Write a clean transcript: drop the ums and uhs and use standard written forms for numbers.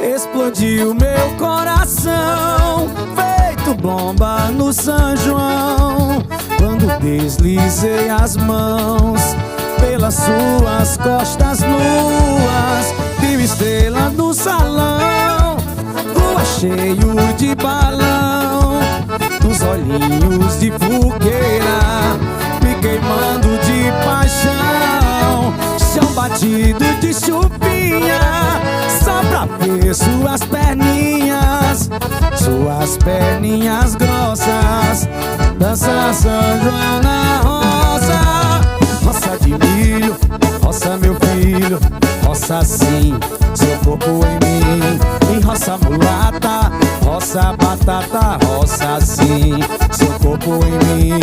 Explodiu meu coração, feito bomba no São João, quando deslizei as mãos pelas suas costas nuas. Vi estrela no salão, lua cheio de balão, dos olhinhos de fogueira, me queimando de paixão. Chão batido de chupinha, só pra ver suas perninhas grossas. Dança São João na roça, roça de milho, roça meu filho, roça sim, seu corpo em mim. Em roça mulata, roça batata, roça sim, seu corpo em mim.